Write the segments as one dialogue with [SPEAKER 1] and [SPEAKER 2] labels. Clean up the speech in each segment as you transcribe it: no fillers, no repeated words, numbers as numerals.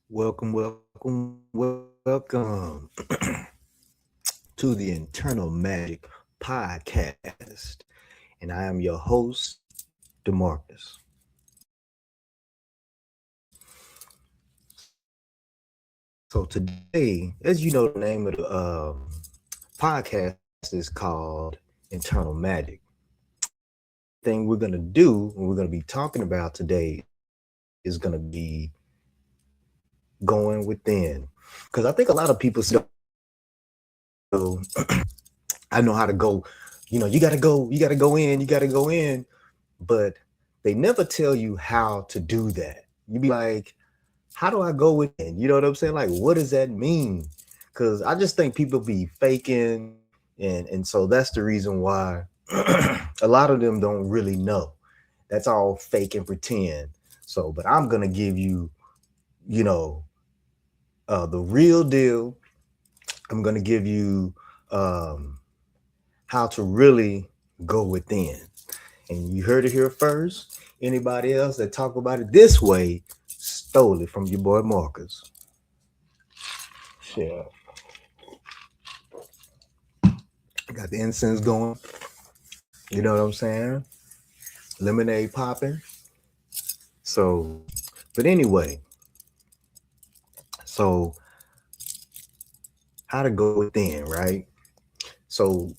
[SPEAKER 1] Welcome, welcome, welcome to the Internal Magic Podcast. And I am your host, Demarcus. So today, as you know, the name of the podcast is called Internal Magic. Thing we're going to do and we're going to be talking about today is going to be going within. Because I think a lot of people say, I know how to go, you got to go, you got to go in, you got to go in. But they never tell you how to do that. You be like, how do I go within? You know what I'm saying? Like, what does that mean? Because I just think people be faking, and so that's the reason why a lot of them don't really know. That's all fake and pretend. So, but I'm gonna give you, you know, the real deal. I'm gonna give you um, how to really go within. And you heard it here first. Anybody else that talk about it this way stole it from your boy Marcus. Yeah, got the incense going. You know what I'm saying? Lemonade popping. So, but anyway, so how to go within, right? So,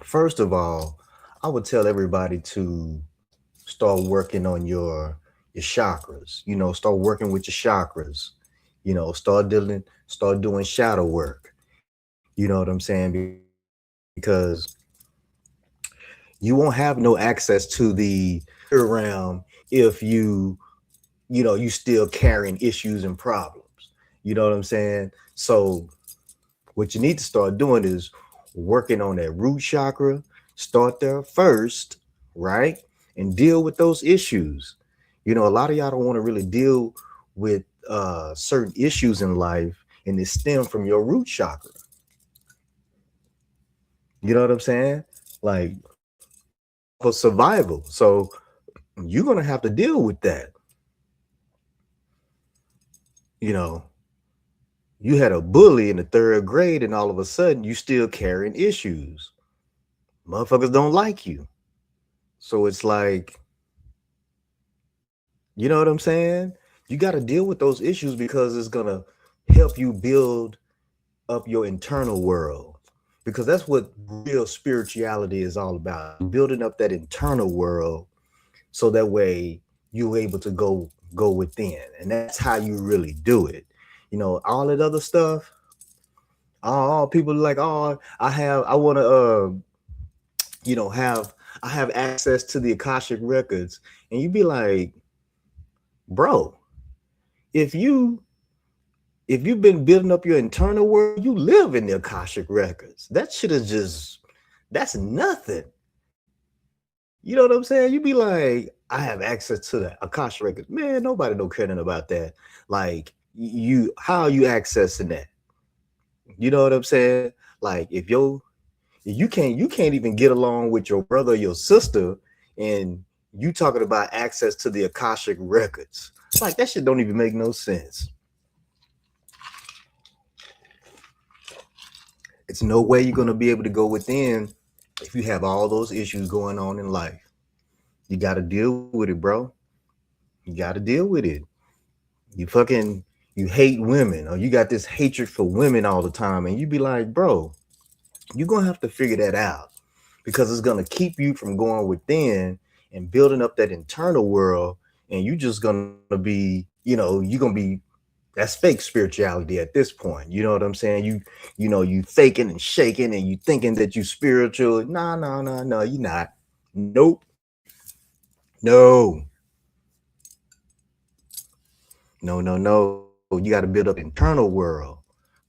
[SPEAKER 1] first of all, I would tell everybody to start working on your chakras. Start working with your chakras. Start doing shadow work. You know what I'm saying? Because you won't have no access to the around if you still carrying issues and problems. You know what I'm saying? So what you need to start doing is working on that root chakra. Start there first, right? And deal with those issues. A lot of y'all don't want to really deal with certain issues in life, and it stem from your root chakra. You know what I'm saying? Like for survival. So you're gonna have to deal with that. You know, you had a bully in the third grade, and all of a sudden you still carrying issues. Motherfuckers don't like you. So it's like, you know what I'm saying? You got to deal with those issues because it's gonna help you build up your internal world. Because that's what real spirituality is all about. Building up that internal world so that way you're able to go within. And that's how you really do it. All that other stuff, oh, people like, oh, I want to have I have access to the Akashic records. And you be like, bro, if you if you've been building up your internal world, you live in the Akashic records. That shit is just that's nothing. You know what I'm saying? You be like, I have access to the Akasha records. Man, nobody don't care nothing about that. Like how are you accessing that? You know what I'm saying? Like if you can't even get along with your brother or your sister, and you talking about access to the Akashic records. Like that shit don't even make no sense. It's no way you're gonna be able to go within if you have all those issues going on in life. You got to deal with it, bro. You got to deal with it. You hate women, or you got this hatred for women all the time, and you be like, bro, you're gonna have to figure that out because it's gonna keep you from going within and building up that internal world, and you just gonna be, you're gonna be that's fake spirituality at this point. You know what I'm saying? You faking and shaking and you thinking that you spiritual. Nah, nah, nah, no, you're not. Nope. No. No, no, no. You got to build up internal world.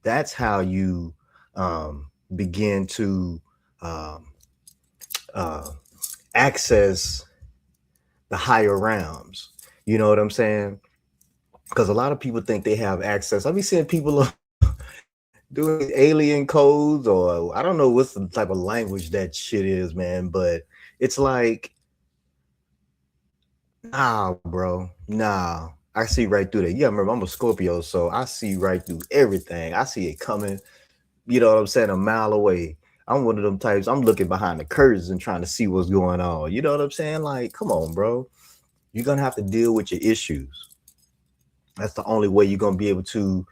[SPEAKER 1] That's how you begin to um, uh, access the higher realms. You know what I'm saying? Because a lot of people think they have access. I be seeing people doing alien codes, or I don't know what's the type of language that shit is, man. But it's like, nah, bro, nah. I see right through that. You gotta remember, I'm a Scorpio, so I see right through everything. I see it coming, you know what I'm saying, a mile away. I'm one of them types. I'm looking behind the curtains and trying to see what's going on. You know what I'm saying? Like, come on, bro. You're gonna have to deal with your issues. That's the only way you're gonna be able to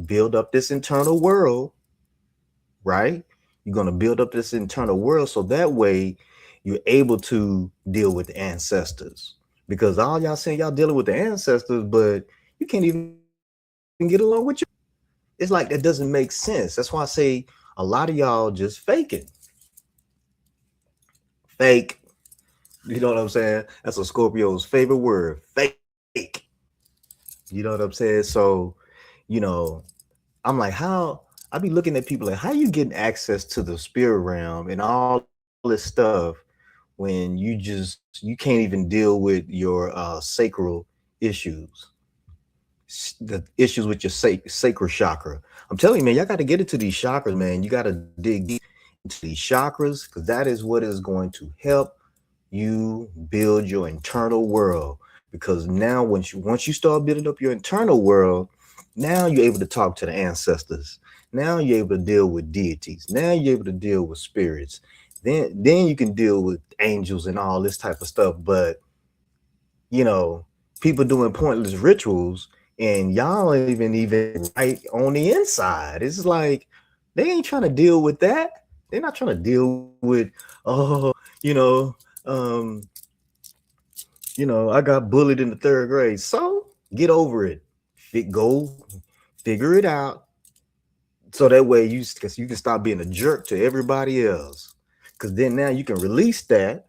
[SPEAKER 1] build up this internal world, right? You're gonna build up this internal world so that way you're able to deal with the ancestors. Because all y'all saying y'all dealing with the ancestors, but you can't even get along with your. It's like that doesn't make sense. That's why I say a lot of y'all just faking. Fake. You know what I'm saying? That's a Scorpio's favorite word. Fake. You know what I'm saying? So, you know, I'm like, how I be looking at people like, how you getting access to the spirit realm and all this stuff when you can't even deal with your sacral issues, the issues with your sacral chakra. I'm telling you, man, y'all got to get into these chakras, man. You got to dig deep into these chakras because that is what is going to help you build your internal world. Because now, once you start building up your internal world, now you're able to talk to the ancestors. Now you're able to deal with deities. Now you're able to deal with spirits. Then you can deal with angels and all this type of stuff. But you know, people doing pointless rituals, and y'all even right on the inside. It's like they ain't trying to deal with that. They're not trying to deal with, oh, you know, um, I got bullied in the third grade. So get over it. Go figure it out. So that way cause you can stop being a jerk to everybody else. Cause then now you can release that.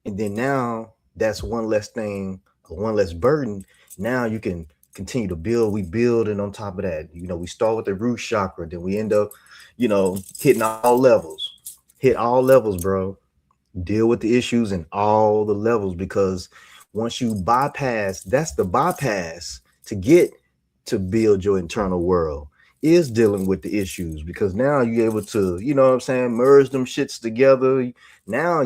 [SPEAKER 1] And then now that's one less thing, one less burden. Now you can continue to build. We build, and on top of that, we start with the root chakra, then we end up, hitting all levels. Hit all levels, bro. Deal with the issues in all the levels because once you bypass, that's the bypass to get to build your internal world is dealing with the issues because now you're able to, you know what I'm saying, merge them shits together. Now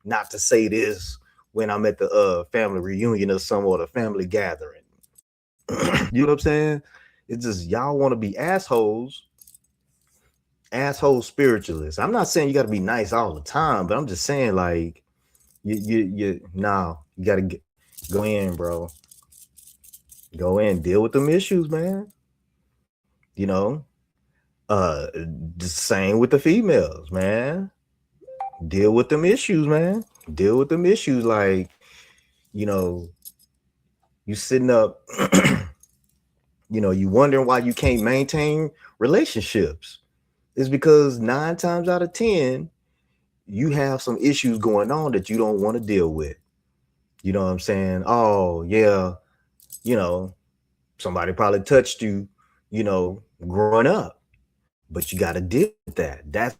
[SPEAKER 1] not to say this when I'm at the family reunion or some or the family gathering. You know what I'm saying? It's just y'all want to be asshole spiritualists. I'm not saying you got to be nice all the time, but I'm just saying like you got to go in, bro. Go in, deal with them issues, man. You know, uh, the same with the females, man. Deal with them issues, man. Deal with them issues. Like, you know, you sitting up, you wondering why you can't maintain relationships. It's because 9 times out of 10, you have some issues going on that you don't want to deal with. You know what I'm saying? Oh, yeah, you know, somebody probably touched you, growing up, but you got to deal with that. That's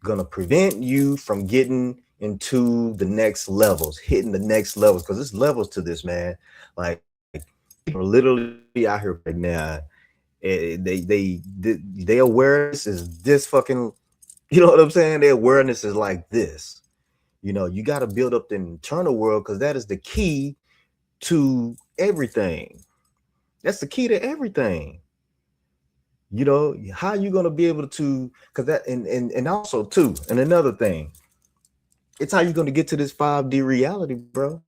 [SPEAKER 1] going to prevent you from getting into the next levels, hitting the next levels, because there's levels to this, man. Like, people are literally out here right now. Their awareness is this fucking, you know what I'm saying? Their awareness is like this. You got to build up the internal world because that is the key to everything. That's the key to everything. How you gonna be able to, because that and also too, and another thing, it's how you're gonna get to this 5D reality, bro.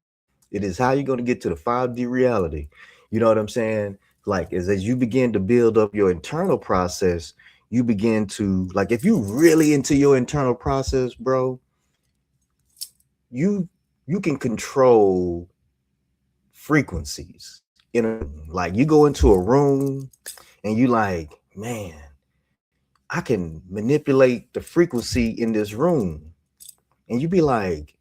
[SPEAKER 1] It is how you're gonna get to the 5D reality. You know what I'm saying? Like as you begin to build up your internal process, you begin to, like, if you really into your internal process, bro, you you can control frequencies in a, like, you go into a room and you like, man, I can manipulate the frequency in this room. And you be like,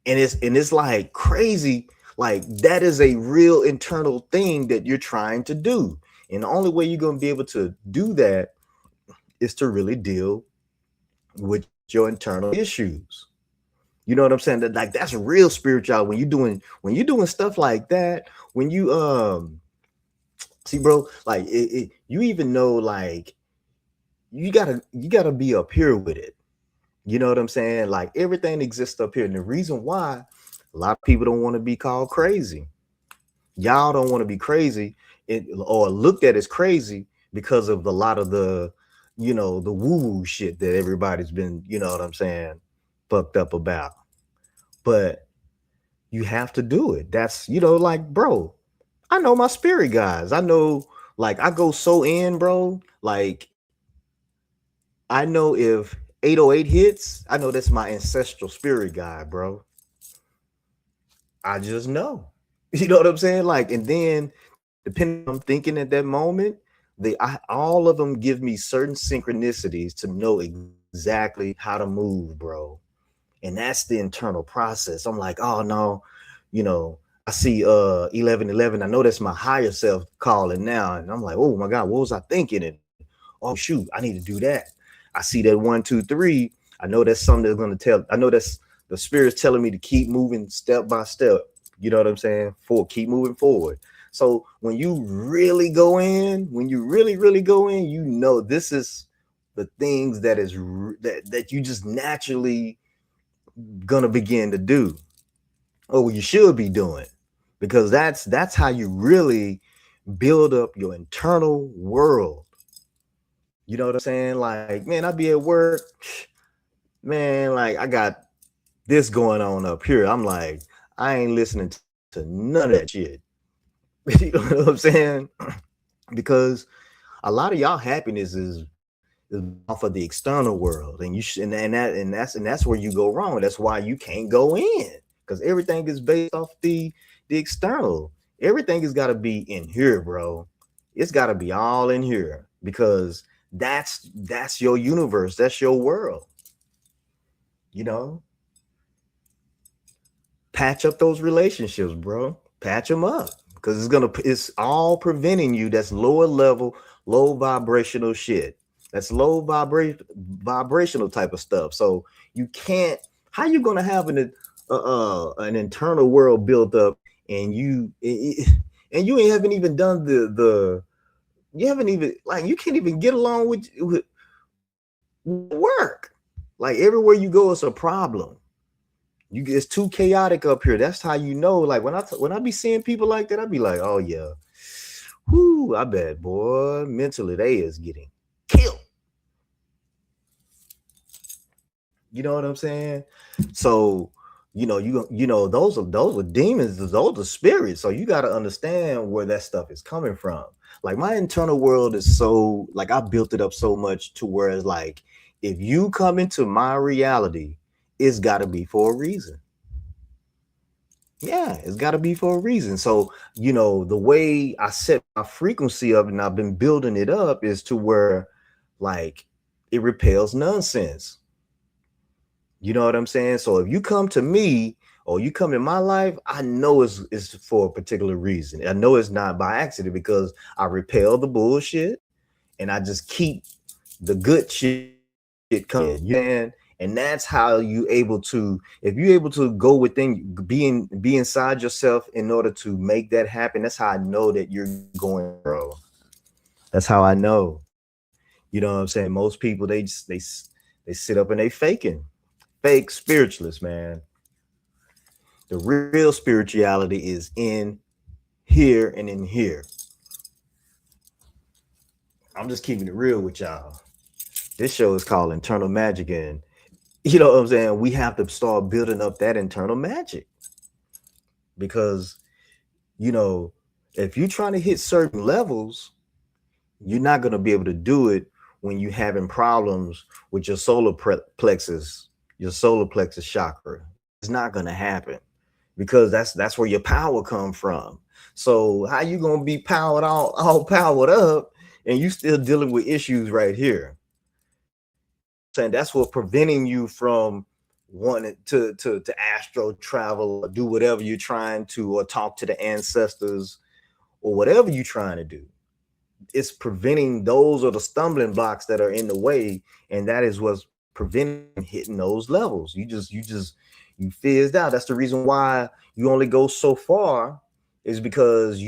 [SPEAKER 1] and it's like crazy. Like that is a real internal thing that you're trying to do. And the only way you're gonna be able to do that is to really deal with your internal issues. You know what I'm saying? That, like, that's real spiritual when you're doing stuff like that, when you see, bro, like you even know, like, you gotta be up here with it. You know what I'm saying? Like everything exists up here. And the reason why a lot of people don't want to be called crazy Y'all don't want to be crazy or looked at as crazy because of a lot of the, the woo-woo shit that everybody's been, you know what I'm saying, fucked up about. But you have to do it. That's, like, bro, I know my spirit guys. I know, like, I go so in, bro. Like, I know if 808 hits, I know that's my ancestral spirit guide, bro. I just know. You know what I'm saying? Like, and then depending on what I'm thinking at that moment, all of them give me certain synchronicities to know exactly how to move, bro. And that's the internal process. I'm like, oh no, you know, I see 1111. I know that's my higher self calling now. And I'm like, oh my God, what was I thinking? And oh shoot, I need to do that. I see that 1, 2, 3. I know that's something that's gonna tell. I know that's the spirit's telling me to keep moving step by step. You know what I'm saying? Keep moving forward. So when you really go in, when you really go in, this is the things that you just naturally gonna begin to do, or you should be doing, because that's how you really build up your internal world. You know what I'm saying? Like, man, I be at work, man, like I got this going on up here. I'm like, I ain't listening to none of that shit. You know what I'm saying? Because a lot of y'all happiness is off of the external world, and that's where you go wrong. That's why you can't go in, because everything is based off the external. Everything has got to be in here, bro. It's got to be all in here, because that's your universe. That's your world. You know, patch up those relationships, bro. Patch them up, because it's all preventing you. That's lower level, low vibrational shit. That's vibrational type of stuff. So you can't. How you gonna have an internal world built up, and and you haven't even done the you haven't even, like, you can't even get along with work. Like, everywhere you go, it's a problem. It's too chaotic up here. That's how you know. Like, when I be seeing people like that, I be like, oh yeah, whoo, I bet, boy, mentally they is getting killed. You know what I'm saying? So, those are demons, those are spirits. So you got to understand where that stuff is coming from. Like, my internal world is so, like, I built it up so much to where it's like, if you come into my reality, it's got to be for a reason. Yeah, it's got to be for a reason. So, the way I set my frequency up, and I've been building it up, is to where, like, it repels nonsense. You know what I'm saying? So if you come to me, or you come in my life, I know it's for a particular reason. I know it's not by accident, because I repel the bullshit, and I just keep the good shit coming. And that's how you able to, if you're able to go within, be inside yourself in order to make that happen. That's how I know that you're going, bro. That's how I know. You know what I'm saying? Most people, they sit up and they fake spiritualists, man. The real spirituality is in here and in here. I'm just keeping it real with y'all. This show is called Internal Magic, and you know what I'm saying? We have to start building up that internal magic, because, you know, if you're trying to hit certain levels, you're not going to be able to do it when you're having problems with your solar plexus chakra. It's not going to happen, because that's where your power come from. So how you going to be all powered up, and you still dealing with issues right here? Saying that's what preventing you from wanting to astro travel, or do whatever you're trying to, or talk to the ancestors, or whatever you're trying to do. It's preventing, those are the stumbling blocks that are in the way, and that is what's preventing hitting those levels. You fizzed out. That's the reason why you only go so far, is because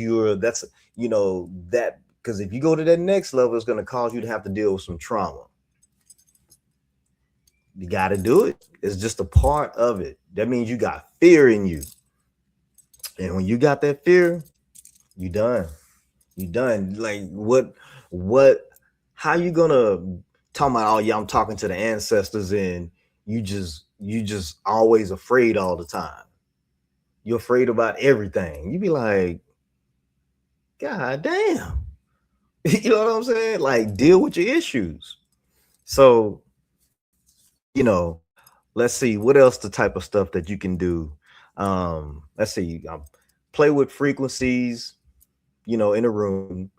[SPEAKER 1] because if you go to that next level, it's going to cause you to have to deal with some trauma. You got to do it. It's just a part of it. That means you got fear in you, and when you got that fear, You done. You done. Like what how you gonna talk about, oh yeah, I'm talking to the ancestors, and you just always afraid all the time. You're afraid about everything. You be like, God damn. You know what I'm saying? Like, deal with your issues. So, you know, let's see what else the type of stuff that you can do. Let's see, play with frequencies, in a room,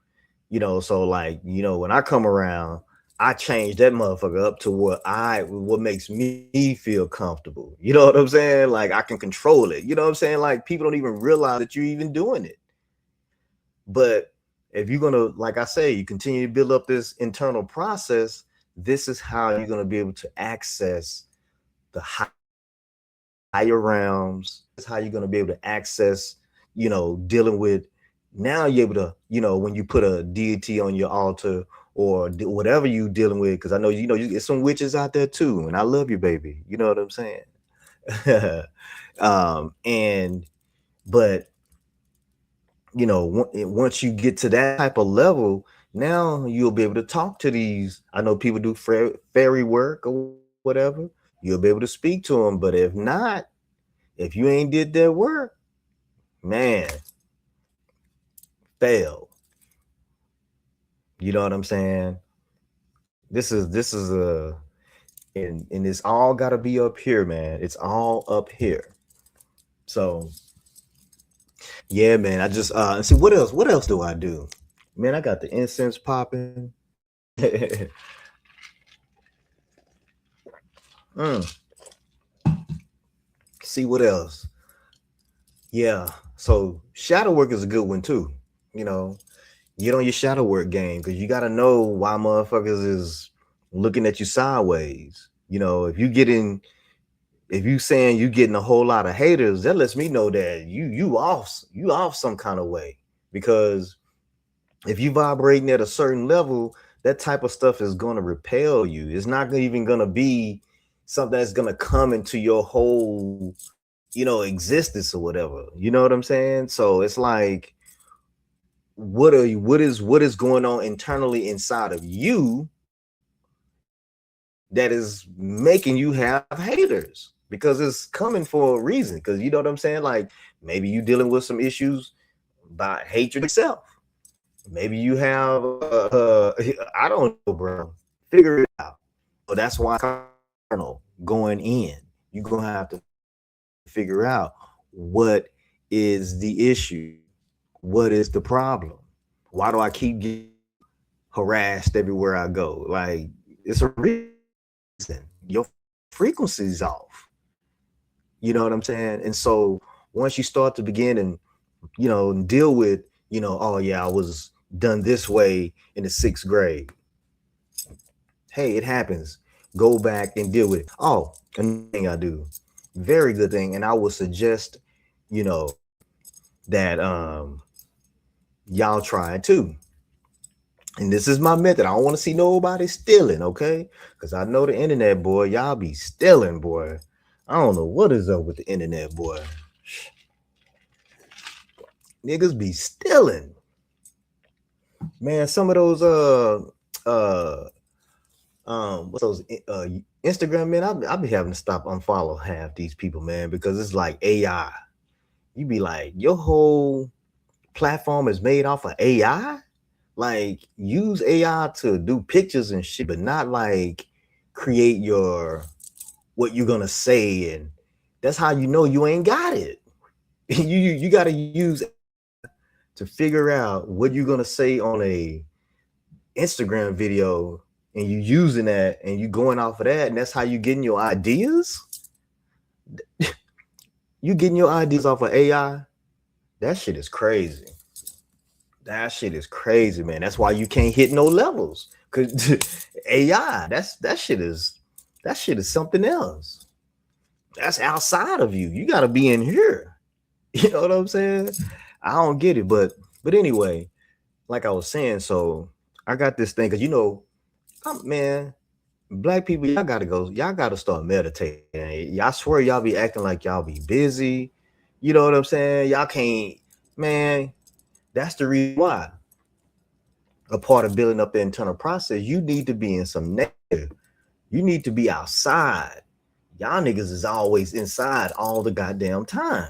[SPEAKER 1] so like, when I come around, I change that motherfucker up to what makes me feel comfortable. You know what I'm saying? Like, I can control it. You know what I'm saying? Like, people don't even realize that you're even doing it. But if you're gonna, like I say, you continue to build up this internal process, this is how you're gonna be able to access the higher realms. This is how you're gonna be able to access, dealing with. Now you're able to, when you put a deity on your altar, or whatever you dealing with, because I know you get some witches out there too, and I love you, baby. You know what I'm saying? And but once you get to that type of level, now you'll be able to talk to these. I know people do fairy work or whatever. You'll be able to speak to them. But if not, if you ain't did that work, man, fail. You know what I'm saying? This is and it's all got to be up here, man. It's all up here. So yeah, man. I just see what else. What else do I do? Man, I got the incense popping. Mm, see what else? Yeah. So shadow work is a good one too. You know, get on your shadow work game, because you got to know why motherfuckers is looking at you sideways. If you saying you getting a whole lot of haters, that lets me know that you off some kind of way. Because if you vibrating at a certain level, that type of stuff is going to repel you. It's not even going to be something that's going to come into your whole, existence or whatever. You know what I'm saying? So it's like, what is going on internally inside of you that is making you have haters? Because it's coming for a reason. Because you know what I'm saying? Like, maybe you dealing with some issues about hatred itself. Maybe you have I don't know, bro. Figure it out. So that's why going in, you're gonna have to figure out what is the issue, what is the problem, why do I keep getting harassed everywhere I go? Like, it's a reason. Your frequency's off. You know what I'm saying? And so once you start to begin and deal with, oh yeah, I was done this way in the sixth grade. Hey, it happens. Go back and deal with it. Oh, another thing I do, very good thing, and I would suggest, you know, that y'all try it too. And this is my method. I don't want to see nobody stealing, okay? Because I know the internet, boy, y'all be stealing, boy. I don't know what is up with the internet, boy. Niggas be stealing. Man, some of those uh what's those Instagram, man, I be having to stop unfollow half these people, man, because it's like AI. You be like, your whole platform is made off of AI? Like, use AI to do pictures and shit, but not like create your what you're gonna say, and that's how you know you ain't got it. You gotta use to figure out what you're gonna say on a Instagram video, and you using that and you going off of that, and that's how you getting your ideas. You getting your ideas off of AI. That shit is crazy. That shit is crazy, man. That's why you can't hit no levels. Cause AI, that shit is something else. That's outside of you. You gotta be in here. You know what I'm saying? I don't get it, but anyway, like I was saying, so I got this thing, because man, black people, y'all gotta go, y'all gotta start meditating. Y'all swear y'all be acting like y'all be busy. You know what I'm saying? Y'all can't, man. That's the reason why a part of building up the internal process, you need to be in some nature. You need to be outside. Y'all niggas is always inside all the goddamn time.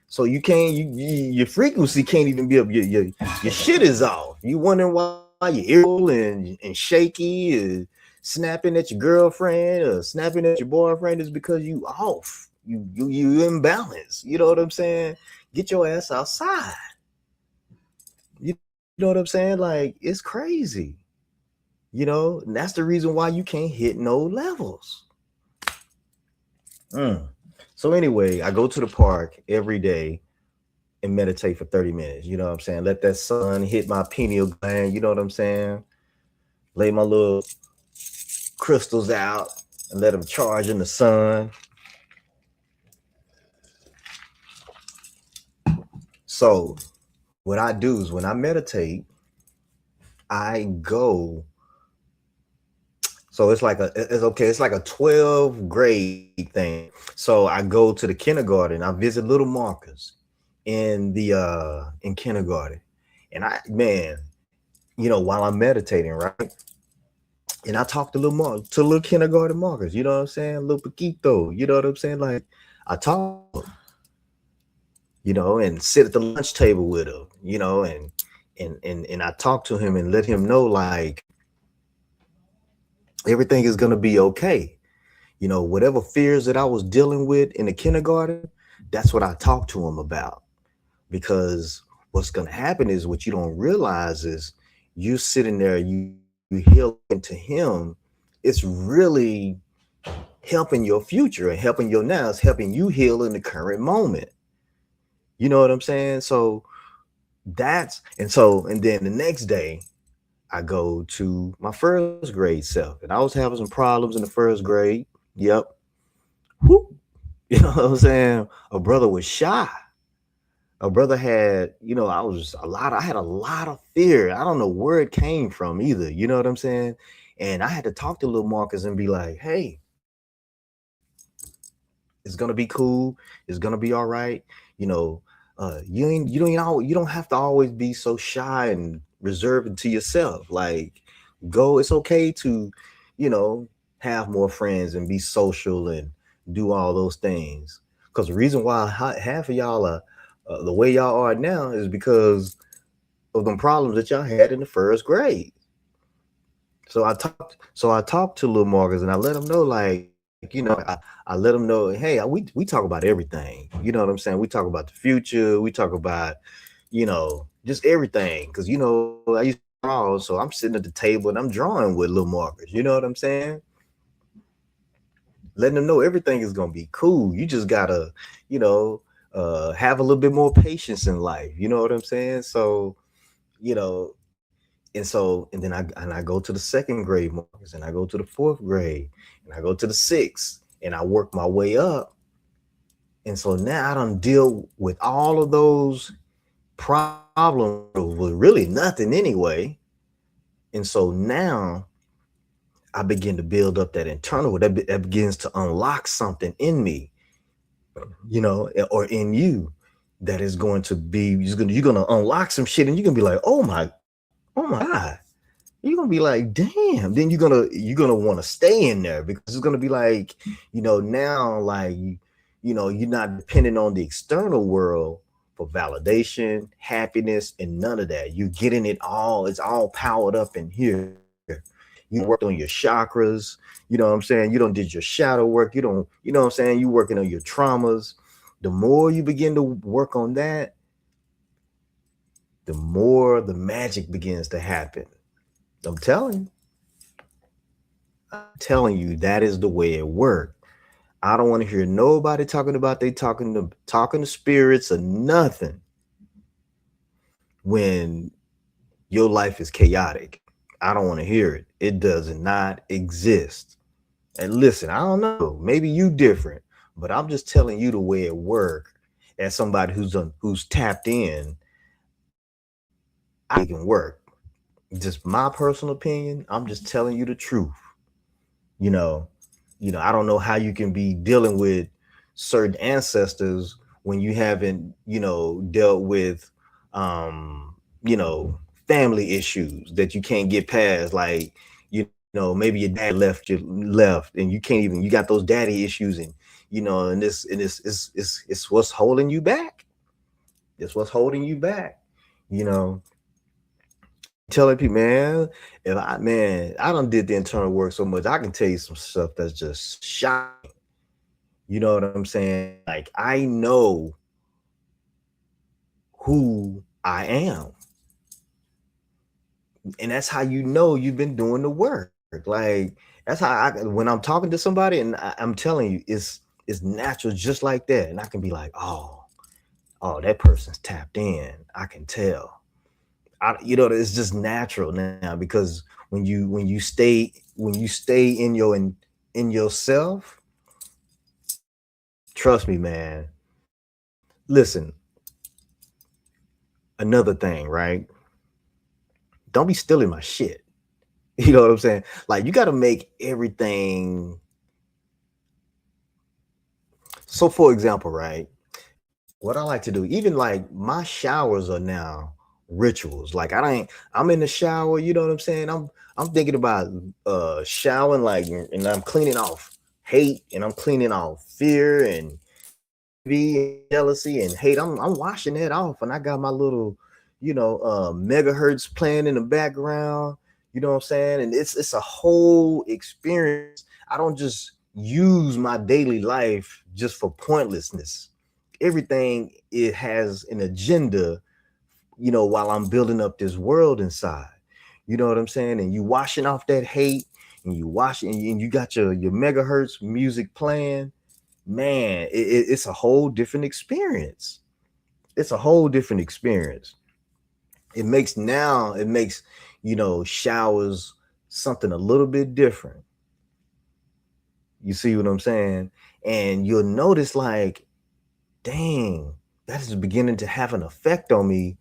[SPEAKER 1] So you can't, your frequency can't even be up. Your shit is off. You wondering why you're irritable and shaky, and snapping at your girlfriend or snapping at your boyfriend is because you off. You imbalanced. You know what I'm saying? Get your ass outside. You know what I'm saying? Like, it's crazy. You know, and that's the reason why you can't hit no levels. So anyway, I go to the park every day and meditate for 30 minutes. You know what I'm saying? Let that sun hit my pineal gland. You know what I'm saying? Lay my little crystals out and let them charge in the sun. So what I do is when I meditate, I go. So it's like it's like a 12 grade thing. So I go to the kindergarten, I visit little Marcus in kindergarten. And while I'm meditating, right? And I talk to little kindergarten Marcus, you know what I'm saying? Little Paquito, you know what I'm saying? Like, I talk, and sit at the lunch table with him, and I talk to him and let him know, like, everything is gonna be okay. Whatever fears that I was dealing with in the kindergarten, that's what I talk to him about. Because what's gonna happen is, what you don't realize is, you sitting there, you heal into him, it's really helping your future and helping your now. It's helping you heal in the current moment. You know what I'm saying? So and then the next day I go to my first grade self, and I was having some problems in the first grade. Yep. Whoop. You know what I'm saying? A brother was shy. A brother had, I had a lot of fear. I don't know where it came from either. You know what I'm saying? And I had to talk to little Marcus and be like, hey, it's gonna be cool. It's gonna be all right. You know, you don't have to always be so shy and reserved to yourself. Like, go. It's okay to, you know, have more friends and be social and do all those things. Because the reason why half of y'all are the way y'all are now is because of them problems that y'all had in the first grade. So I talked to little Marcus and I let him know, like, I let him know, hey, we talk about everything. You know what I'm saying? We talk about the future. We talk about, just everything. Because, I used to draw, so I'm sitting at the table and I'm drawing with little Marcus. You know what I'm saying? Letting them know everything is gonna be cool. You just gotta, have a little bit more patience in life. You know what I'm saying? So, you know, and I go to the second grade Marcus, and I go to the fourth grade, and I go to the sixth, and I work my way up. And so now I don't deal with all of those problems with really nothing anyway. And so now I begin to build up that internal that begins to unlock something in me, or in you, that is going to be you're gonna unlock some shit, and you're gonna be like, oh my God. You're gonna be like, damn. Then you're gonna want to stay in there, because it's gonna be like, now, like, you're not dependent on the external world for validation, happiness, and none of that. You're getting it all. It's all powered up in here. You worked on your chakras. You know what I'm saying? You don't did your shadow work. You don't. You know what I'm saying? You working on your traumas. The more you begin to work on that, the more the magic begins to happen. I'm telling you, that is the way it worked. I don't want to hear nobody talking about they talking to spirits or nothing when your life is chaotic. I don't want to hear it. It does not exist. And listen, I don't know. Maybe you different, but I'm just telling you the way it worked. As somebody who's tapped in, I can work. Just my personal opinion. I'm just telling you the truth. You know, I don't know how you can be dealing with certain ancestors when you haven't, dealt with you know, family issues that you can't get past, like, you know, maybe your dad left and you can't even, you got those daddy issues, and you know, and this and it's what's holding you back. It's what's holding you back. You know, telling people, man, if I man, I done did the internal work so much, I can tell you some stuff that's just shocking. You know what I'm saying? Like I know who I am. And that's how you know you've been doing the work. Like that's how I when I'm talking to somebody and I'm telling you, it's natural just like that. And I can be like, oh, that person's tapped in. I can tell. You know, it's just natural now because when you stay in in yourself, trust me, man. Listen, another thing, right? Don't be stealing my shit. You know what I'm saying? Like you got to make everything. So, for example, right? What I like to do, even like my showers are now rituals. Like I ain't, I'm in the shower. You know what I'm saying? I'm thinking about showering, like, and I'm cleaning off hate, and I'm cleaning off fear and envy, jealousy, and hate. I'm washing that off, and I got my little, you know, megahertz playing in the background. You know what I'm saying? And it's a whole experience. I don't just use my daily life just for pointlessness. Everything it has an agenda, you know, while I'm building up this world inside. You know what I'm saying? And you washing off that hate, and you washing, and you got your megahertz music playing, man, it's a whole different experience. It's a whole different experience. It makes, you know, showers something a little bit different. You see what I'm saying? And you'll notice, like, dang, that is beginning to have an effect on me.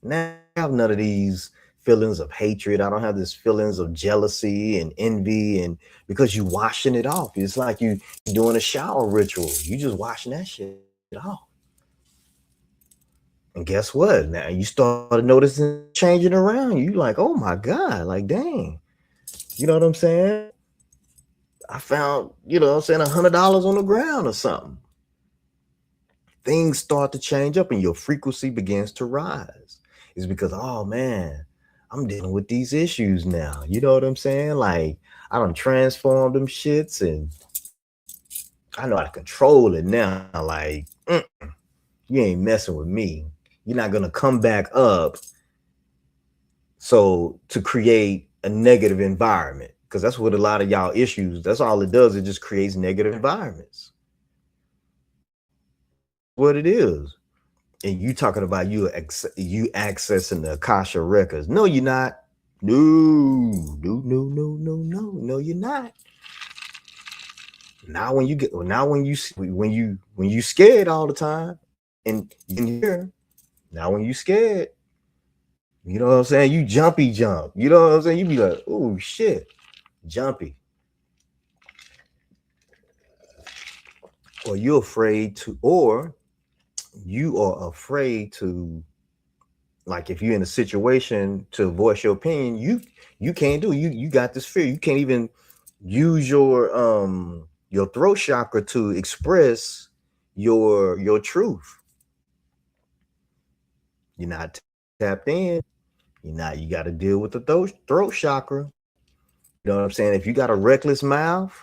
[SPEAKER 1] Now I have none of these feelings of hatred. I don't have this feelings of jealousy and envy, and because you washing it off. It's like you doing a shower ritual. You just washing that shit off. And guess what? Now you started noticing changing around. You like, oh my God, like dang. You know what I'm saying? I found, you know what I'm saying, $100 on the ground or something. Things start to change up and your frequency begins to rise. It's because, oh man, I'm dealing with these issues now. You know what I'm saying? Like I don't transform them shits, and I know how to control it now. Like, you ain't messing with me. You're not gonna come back up. So to create a negative environment, because that's what a lot of y'all issues, that's all it does. It just creates negative environments. What it is. And you talking about you accessing the Akasha records. No, you're not. No, no, you're not. When you scared all the time, and you can hear, now when you scared, you know what I'm saying? You jumpy jump. You know what I'm saying? You be like, oh shit, jumpy. Or you're afraid to, or you are afraid to, like if you're in a situation to voice your opinion, you can't do, you got this fear. You can't even use your throat chakra to express your truth. You're not tapped in. You got to deal with the throat chakra. You know what I'm saying? If you got a reckless mouth,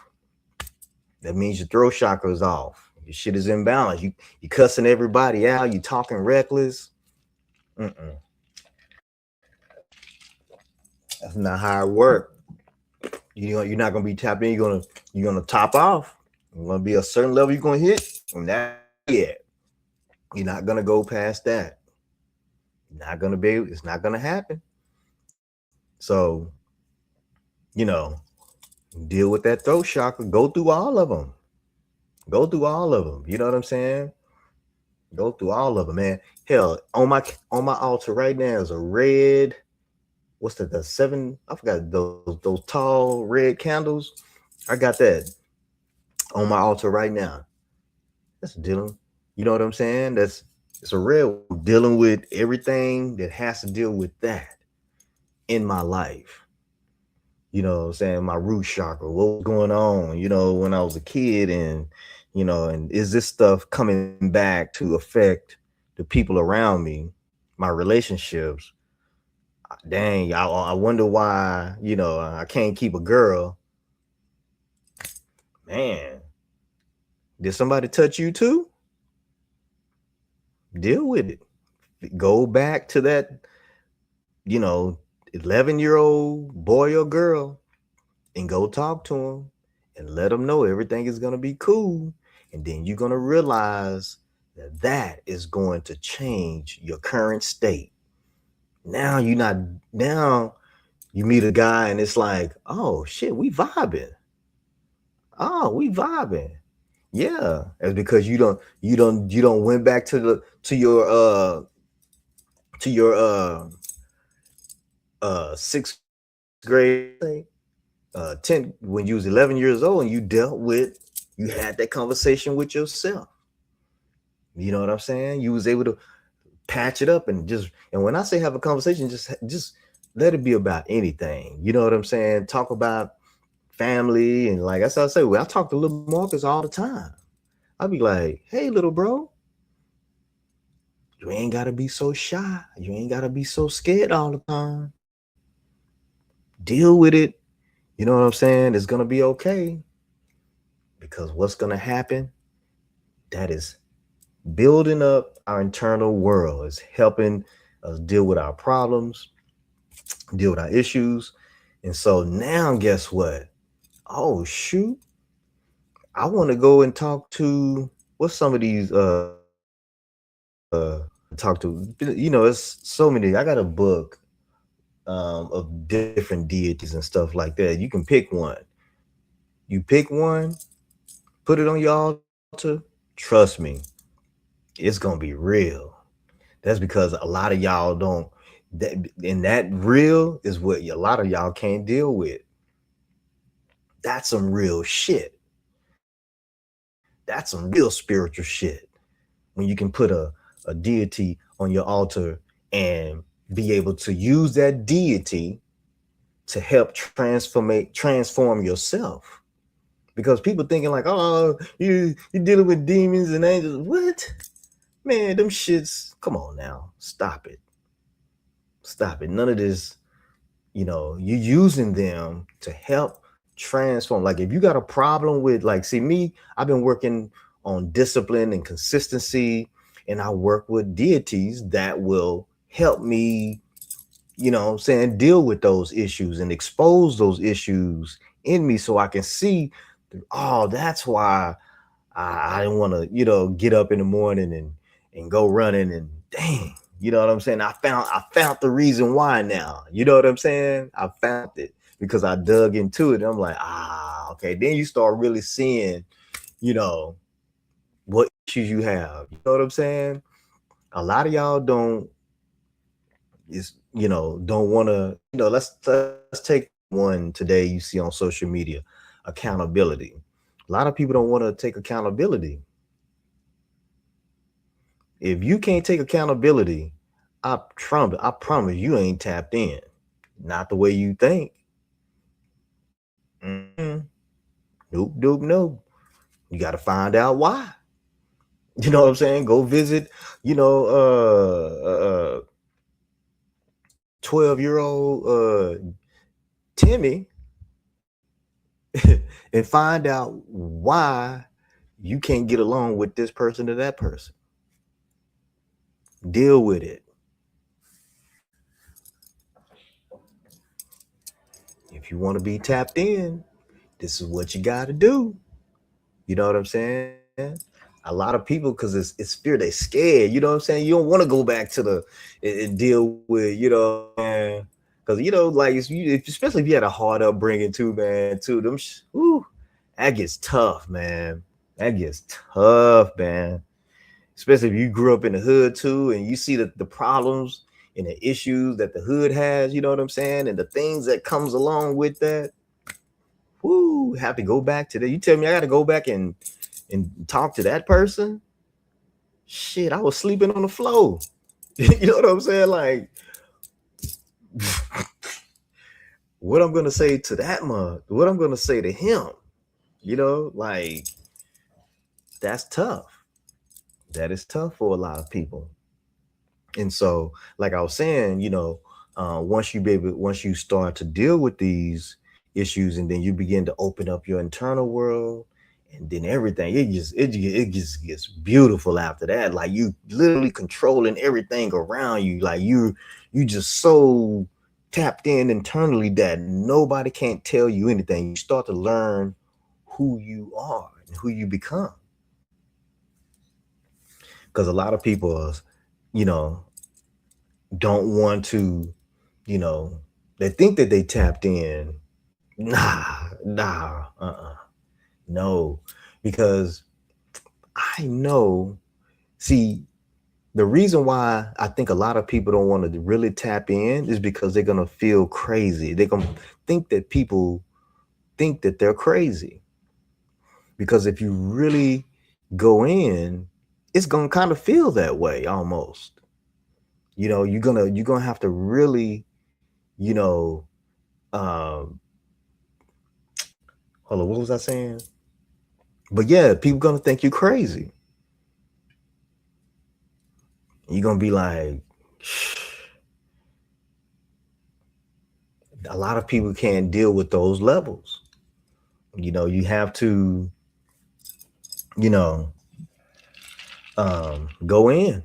[SPEAKER 1] that means your throat chakra is off. Your shit is imbalanced. You cussing everybody out. You talking reckless. Mm-mm. That's not how it works. You're not gonna be tapped in. You're gonna top off. You're gonna be a certain level you're gonna hit, and that's it. You're not gonna go past that. You're not gonna be. It's not gonna happen. So, you know, deal with that throat chakra. Go through all of them. Go through all of them. You know what I'm saying? Go through all of them, man. Hell, on my altar right now is a red. What's that? The seven? I forgot those tall red candles. I got that on my altar right now. That's dealing. You know what I'm saying? That's It's a real dealing with everything that has to deal with that in my life. You know what I'm saying? My root chakra, what was going on, when I was a kid, and is this stuff coming back to affect the people around me, my relationships? Dang, I wonder why, I can't keep a girl. Man, did somebody touch you too? Deal with it. Go back to that, you know, 11-year-old boy or girl and go talk to them and let them know everything is going to be cool. And then you're going to realize that that is going to change your current state. Now you're not, now you meet a guy and it's like, oh shit, we vibing. Oh, we vibing. Yeah. It's because you don't went back to your sixth grade, 10 when you was 11 years old, and you had that conversation with yourself. You know what I'm saying? You was able to patch it up and when I say have a conversation, just let it be about anything. You know what I'm saying? Talk about family, and like I say, well, I talk to little Marcus all the time. I'll be like, hey, little bro, you ain't gotta be so shy. You ain't gotta be so scared all the time. Deal with it. You know what I'm saying? It's gonna be okay. Because what's gonna happen? That is building up our internal world. Is helping us deal with our problems, deal with our issues. And so now guess what? Oh shoot. I want to go and talk to what's some of these talk to, it's so many. I got a book of different deities and stuff like that. You can pick one. You pick one, put it on your altar. Trust me, it's gonna be real. That's because a lot of y'all don't. That real is what a lot of y'all can't deal with. That's some real shit. That's some real spiritual shit. When you can put a deity on your altar and be able to use that deity to help transform yourself. Because people thinking like, oh, you're dealing with demons and angels. What? Man, them shits, come on now. Stop it. Stop it. None of this, you're using them to help transform. Like if you got a problem with, like, see me, I've been working on discipline and consistency, and I work with deities that will help me, deal with those issues and expose those issues in me so I can see, oh, that's why I didn't want to, get up in the morning and go running, and dang, you know what I'm saying? I found the reason why now. You know what I'm saying? I found it because I dug into it. And I'm like, okay. Then you start really seeing, you know, what issues you have. You know what I'm saying? A lot of y'all don't want to, let's take one today you see on social media, accountability. A lot of people don't want to take accountability. If you can't take accountability, I promise you ain't tapped in. Not the way you think. Mm-mm. Nope, nope, nope. You got to find out why. You know what I'm saying? Go visit, 12-year-old Timmy and find out why you can't get along with this person or that person. Deal with it. If you want to be tapped in, this is what you got to do. You know what I'm saying? A lot of people, because it's fear, they scared. You know what I'm saying? You don't want to go back to and deal with, because like especially if you had a hard upbringing too, man. Too that gets tough, man. That gets tough, man. Especially if you grew up in the hood too, and you see the problems and the issues that the hood has. You know what I'm saying? And the things that comes along with that. Whoo, have to go back to that. You tell me I got to go back and talk to that person. shit, I was sleeping on the floor. You know what I'm saying? Like, what I'm gonna say to that mug, what I'm gonna say to him, like that's tough. That is tough for a lot of people. And so, like I was saying, once you start to deal with these issues, and then you begin to open up your internal world, and then everything it just gets beautiful after that. Like you literally controlling everything around you. Like you just so tapped in internally that nobody can't tell you anything. You start to learn who you are and who you become. Because a lot of people, you know, don't want to, you know, they think that they tapped in. No, because I know, see, the reason why I think a lot of people don't want to really tap in is because they're going to feel crazy. They're going to think that people think that they're crazy. Because if you really go in, it's going to kind of feel that way almost. You're gonna have to really, you know, um, hold on, what was I saying? But yeah, people gonna think you crazy. You're gonna be like, a lot of people can't deal with those levels. You have to, you know, go in.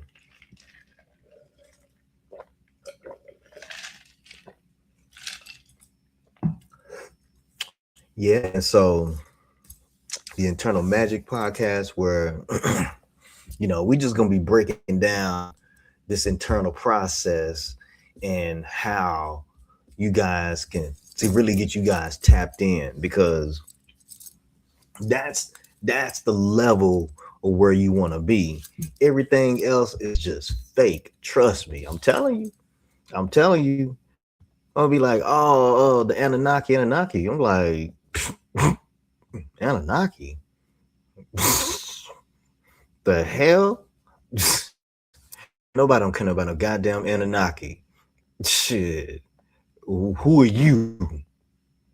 [SPEAKER 1] Yeah, and so the Internal Magic podcast, where we just gonna be breaking down this internal process and how you guys can to really get you guys tapped in, because that's that's the level of where you want to be. Everything else is just fake. Trust me. I'm telling you. I'll be like, oh, the Anunnaki. I'm like, Anunnaki? The hell? Nobody don't care about no goddamn Anunnaki. Shit. Who are you?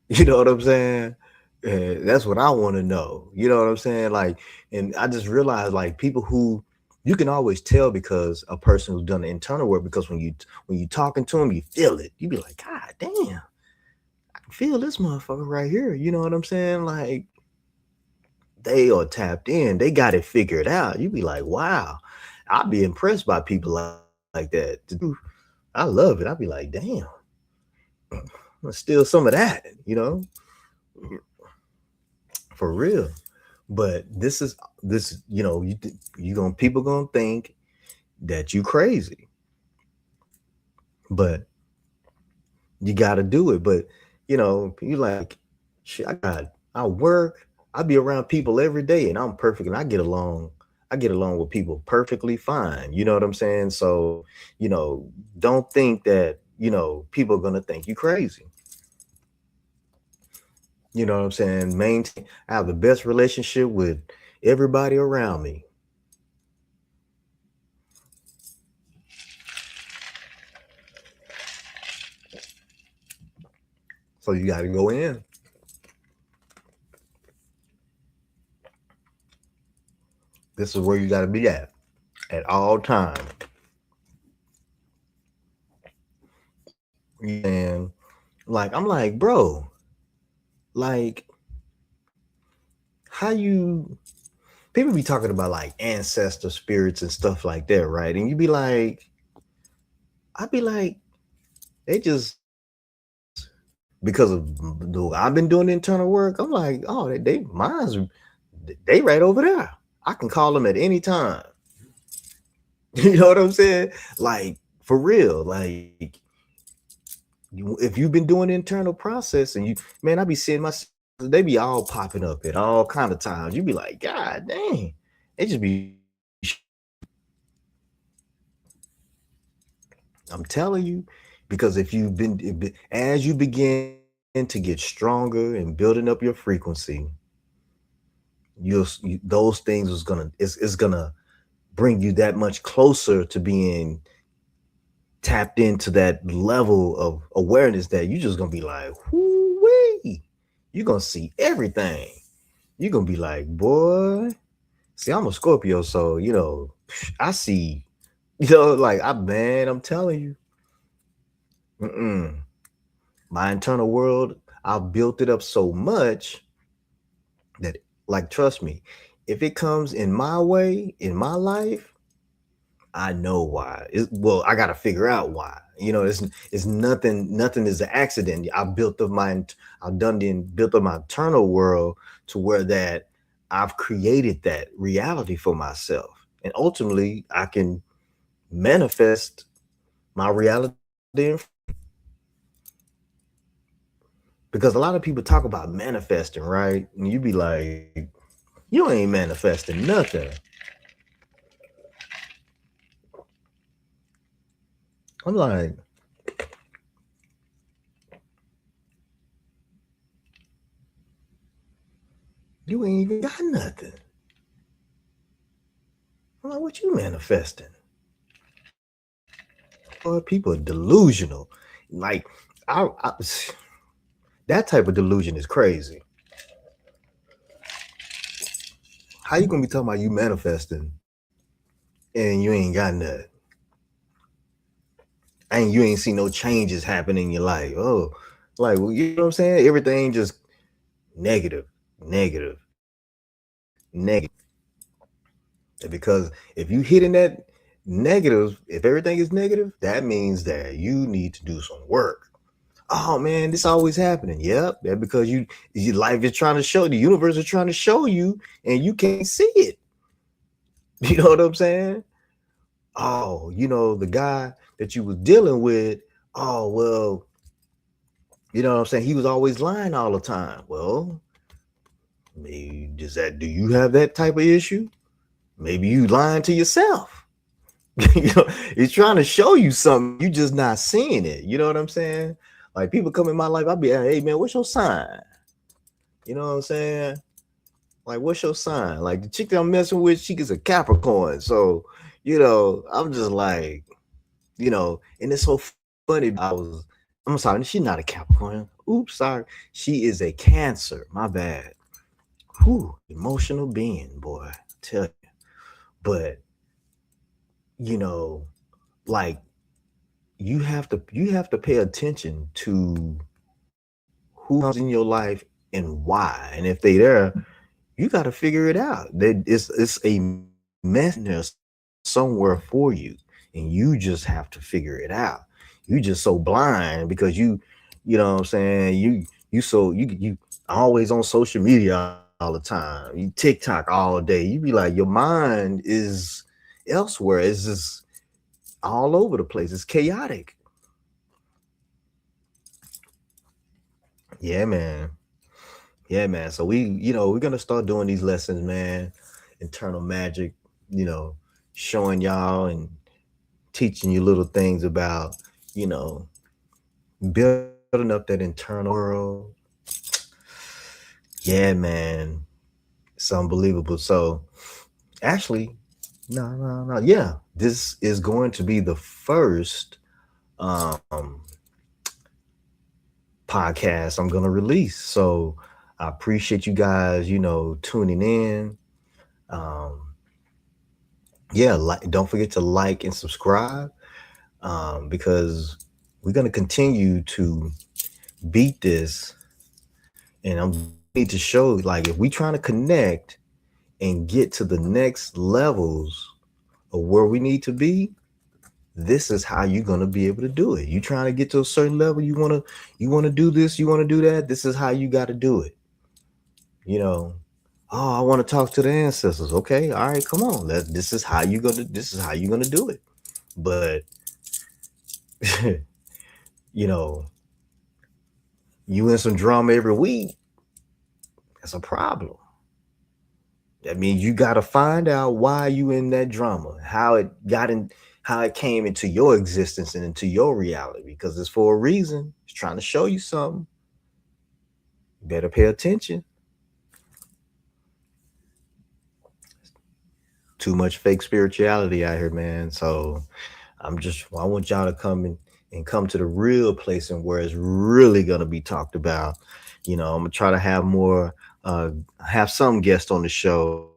[SPEAKER 1] You know what I'm saying? That's what I want to know. You know what I'm saying? Like, and I just realized, like, people who you can always tell because a person who's done the internal work, because when you talking to them, you feel it. You be like, God damn, I can feel this motherfucker right here. You know what I'm saying? Like, they are tapped in. They got it figured out. You be like, wow. I'd be impressed by people like that. I love it. I'd be like, damn, let's steal some of that, for real. But you gonna people gonna think that you crazy, but you gotta do it. But you like, shit, I work, I be around people every day, and I'm perfect, and I get along with people perfectly fine. You know what I'm saying? So, don't think that, people are gonna think you crazy. You know what I'm saying? I have the best relationship with everybody around me. So you got to go in. This is where you got to be at all times. And like, I'm like, bro, like, how you people be talking about like ancestor spirits and stuff like that, right? And you be like, I'd be like, they just because of I've been doing internal work. I'm like, oh, they right over there. I can call them at any time. You know what I'm saying? Like, for real. Like, if you've been doing internal process, and man, I be seeing they be all popping up at all kind of times. You be like, God dang, they just be. I'm telling you, because if as you begin to get stronger and building up your frequency, those things is gonna bring you that much closer to being tapped into that level of awareness that you just gonna be like, whoo-wee. You're gonna see everything. You're gonna be like, boy, see, I'm a Scorpio, so I see, like I'm telling you, mm-mm. My internal world, I've built it up so much that, like, trust me, if it comes in my way, in my life, I know why. Well, I got to figure out why. It's nothing. Nothing is an accident. I've done the built up my internal world to where that I've created that reality for myself, and ultimately I can manifest my reality. Because a lot of people talk about manifesting, right? And you be like, you ain't manifesting nothing. I'm like, you ain't even got nothing. I'm like, what you manifesting? Boy, people are delusional. Like, I that type of delusion is crazy. How you gonna be talking about you manifesting and you ain't got nothing? And you ain't see no changes happen in your life. Oh, like, well, you know what I'm saying? Everything just negative, negative, negative. Because if you hitting that negative, if everything is negative, that means that you need to do some work. Oh man, this always happening. Yep, that because your life is trying to show, the universe is trying to show you, and you can't see it. You know what I'm saying? Oh, the guy that you was dealing with. Oh well, you know what I'm saying. He was always lying all the time. Well, maybe do you have that type of issue? Maybe you lying to yourself. He's trying to show you something. You just not seeing it. You know what I'm saying? Like people come in my life, I'll be like, hey man, what's your sign? You know what I'm saying? Like, what's your sign? Like the chick that I'm messing with, she is a Capricorn. So, I'm just like, and it's so funny. I'm sorry, she's not a Capricorn. Oops, sorry. She is a Cancer. My bad. Whew, emotional being, boy. I tell you. But, you know, like you have to pay attention to who comes in your life and why. And if they there, you got to figure it out. It's a mess in there somewhere for you, and you just have to figure it out. You just so blind because you know what I'm saying. You always on social media all the time. You TikTok all day. You be like your mind is elsewhere. It's just all over the place. It's chaotic. Yeah, man. Yeah, man. So we're gonna start doing these lessons, man. Internal magic, you know, showing y'all and teaching you little things about, you know, building up that internal world. Yeah, man. It's unbelievable. So actually, no. Yeah, this is going to be the first um podcast I'm gonna release. So I appreciate you guys, tuning in. Um, yeah, don't forget to like and subscribe because we're going to continue to beat this. And I'm need to show like if we trying to connect and get to the next levels of where we need to be, this is how you're going to be able to do it. You trying to get to a certain level, you want to do this, you want to do that, this is how you got to do it. You know, oh, I want to talk to the ancestors. Okay, all right, come on. This is how you're gonna do it. But you know, you in some drama every week, that's a problem. That means you got to find out why you in that drama, how it came into your existence and into your reality, because it's for a reason. It's trying to show you something. You better pay attention. too much fake spirituality out here, man. So I want y'all to and come to the real place and where it's really gonna be talked about. I'm gonna try to have more have some guests on the show.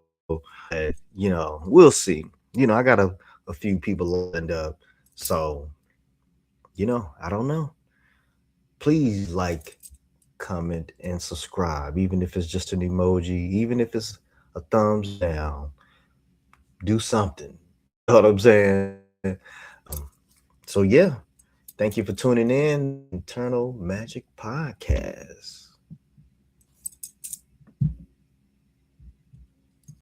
[SPEAKER 1] We'll see. I got a few people lined up. So, I don't know. Please like, comment, and subscribe, even if it's just an emoji, even if it's a thumbs down. Do something. You know what I'm saying? So yeah, thank you for tuning in, Eternal Magic Podcast.